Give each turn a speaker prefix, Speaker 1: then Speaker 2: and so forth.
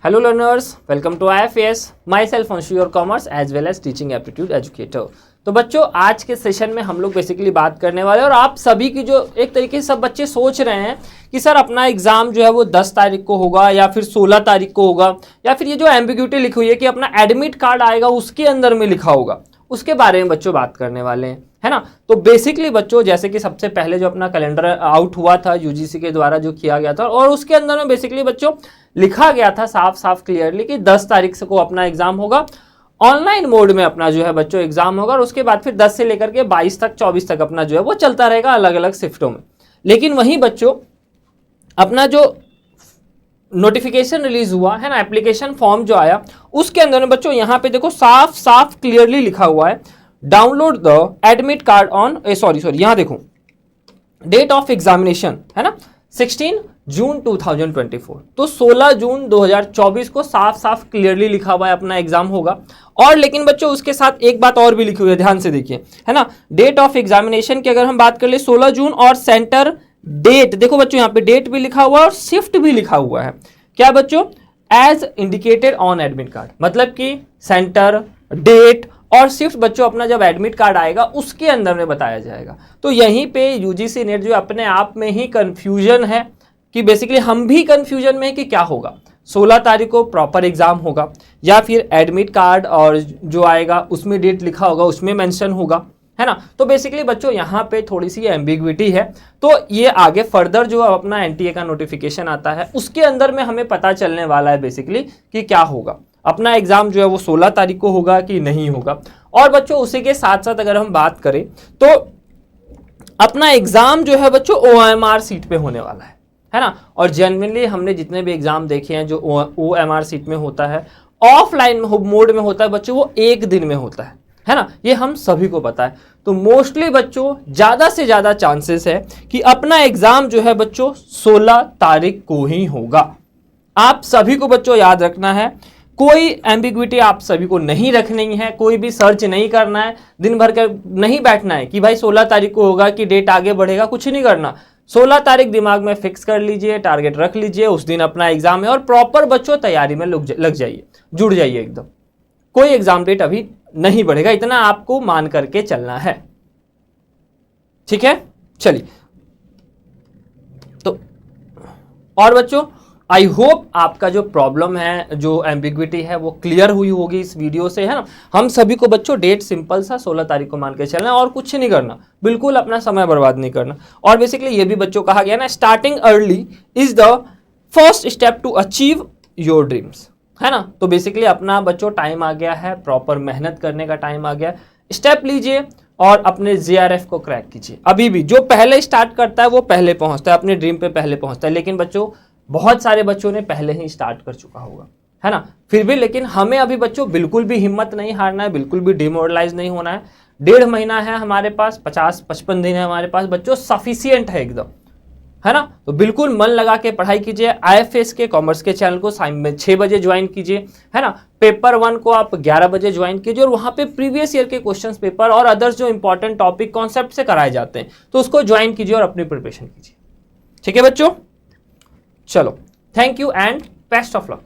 Speaker 1: Hello learners, welcome to IFAS. Myself Anshu, your commerce as well as teaching aptitude educator. तो बच्चों आज के session में हम लोग बेसिकली बात करने वाले हैं और आप सभी की जो एक तरीके से सब बच्चे सोच रहे हैं कि सर अपना एग्जाम जो है वो 10 तारीख को होगा या फिर 16 तारीख को होगा या फिर ये जो एम्बिग्यूटी लिखी हुई है कि अपना एडमिट कार्ड आएगा उसके अंदर में लिखा होगा, उसके बारे में बच्चों बात करने वाले हैं, है ना। तो बेसिकली बच्चों जैसे कि सबसे पहले जो अपना कैलेंडर आउट हुआ था यूजीसी के द्वारा जो किया गया था और उसके अंदर में बेसिकली बच्चों लिखा गया था साफ साफ क्लियरली कि 10 तारीख से को अपना एग्जाम होगा, ऑनलाइन मोड में अपना जो है बच्चों एग्जाम होगा और उसके बाद फिर 10 से लेकर के 22 तक 24 तक अपना जो है वो चलता रहेगा अलग अलग शिफ्टों में। लेकिन वहीं बच्चों अपना जो नोटिफिकेशन रिलीज हुआ है ना, एप्लीकेशन फॉर्म जो आया उसके अंदर में बच्चों यहाँ पे देखो साफ साफ क्लियरली लिखा हुआ है download the admit card on यहाँ देखो डेट ऑफ एग्जामिनेशन है ना 16 जून 2024। तो 16 जून 2024 को साफ साफ क्लियरली लिखा हुआ है अपना एग्जाम होगा। और लेकिन बच्चों उसके साथ एक बात और भी लिखी हुई है, ध्यान से देखिए, है ना। डेट ऑफ एग्जामिनेशन की अगर हम बात कर ले 16 जून और सेंटर डेट, देखो बच्चों यहाँ पे डेट भी लिखा हुआ है और शिफ्ट भी लिखा हुआ है। क्या बच्चों? As indicated on admit card, मतलब कि सेंटर, डेट और शिफ्ट बच्चों अपना जब एडमिट कार्ड आएगा उसके अंदर में बताया जाएगा। तो यहीं पे यूजीसी नेट जो अपने आप में ही कंफ्यूजन है कि बेसिकली हम भी कंफ्यूजन में है कि क्या होगा, 16 तारीख को प्रॉपर एग्जाम होगा या फिर एडमिट कार्ड और जो आएगा उसमें डेट लिखा होगा उसमें मेंशन होगा, है ना। तो बेसिकली बच्चों यहाँ पे थोड़ी सी एम्बिग्विटी है। तो ये आगे फर्दर जो अपना एनटीए का नोटिफिकेशन आता है उसके अंदर में हमें पता चलने वाला है बेसिकली कि क्या होगा, अपना एग्जाम जो है वो 16 तारीख को होगा कि नहीं होगा। और बच्चों उसी के साथ साथ अगर हम बात करें तो अपना एग्जाम जो है बच्चों OMR सीट पे होने वाला है ना। और जेन्युइनली हमने जितने भी एग्जाम देखे हैं जो OMR सीट में होता है, ऑफलाइन मोड में होता है बच्चों, वो एक दिन में होता है ना। ये हम सभी को पता है। तो मोस्टली बच्चों ज़्यादा से ज़्यादा चांसेस है कि अपना एग्जाम जो है बच्चों 16 तारीख को ही होगा। आप सभी को बच्चों याद रखना है, कोई एम्बिग्विटी आप सभी को नहीं रखनी है, कोई भी सर्च नहीं करना है, दिन भर का नहीं बैठना है कि भाई 16 तारीख को होगा कि डेट आगे बढ़ेगा, कुछ नहीं करना। 16 तारीख दिमाग में फिक्स कर लीजिए, टारगेट रख लीजिए, उस दिन अपना एग्जाम है और प्रॉपर बच्चों तैयारी में लग जाइए, जुड़ जाइए एकदम। कोई एग्जाम डेट अभी नहीं बढ़ेगा, इतना आपको मान करके चलना है, ठीक है। चलिए तो और बच्चों आई होप आपका जो प्रॉब्लम है, जो एम्बिग्विटी है वो क्लियर हुई होगी इस वीडियो से, है ना। हम सभी को बच्चों डेट सिंपल सा 16 तारीख को मान के चलना है और कुछ नहीं करना, बिल्कुल अपना समय बर्बाद नहीं करना। और बेसिकली ये भी बच्चों कहा गया ना, starting early is the first step to achieve your dreams, है ना। तो बेसिकली अपना बच्चों टाइम आ गया है, प्रॉपर मेहनत करने का टाइम आ गया, स्टेप लीजिए और अपने JRF को क्रैक कीजिए। अभी भी जो पहले स्टार्ट करता है वो पहले पहुंचता है, अपने ड्रीम पे पहले पहुंचता है। लेकिन बच्चों बहुत सारे बच्चों ने पहले ही स्टार्ट कर चुका होगा, है ना। फिर भी लेकिन हमें अभी बच्चों बिल्कुल भी हिम्मत नहीं हारना है, बिल्कुल भी डिमोरलाइज नहीं होना है। 1.5 महीना है हमारे पास, 50-55 दिन है हमारे पास बच्चों, सफिशियंट है एकदम, है ना। तो बिल्कुल मन लगा के पढ़ाई कीजिए। IFAS के कॉमर्स के चैनल को 6 बजे ज्वाइन कीजिए, है ना। पेपर 1 को आप 11 बजे ज्वाइन कीजिए और वहाँ पे प्रीवियस ईयर के क्वेश्चंस पेपर और अदर्स जो इंपॉर्टेंट टॉपिक कॉन्सेप्ट से कराए जाते हैं तो उसको ज्वाइन कीजिए और अपनी प्रिपरेशन कीजिए, ठीक है बच्चों। चलो, thank you and best of luck.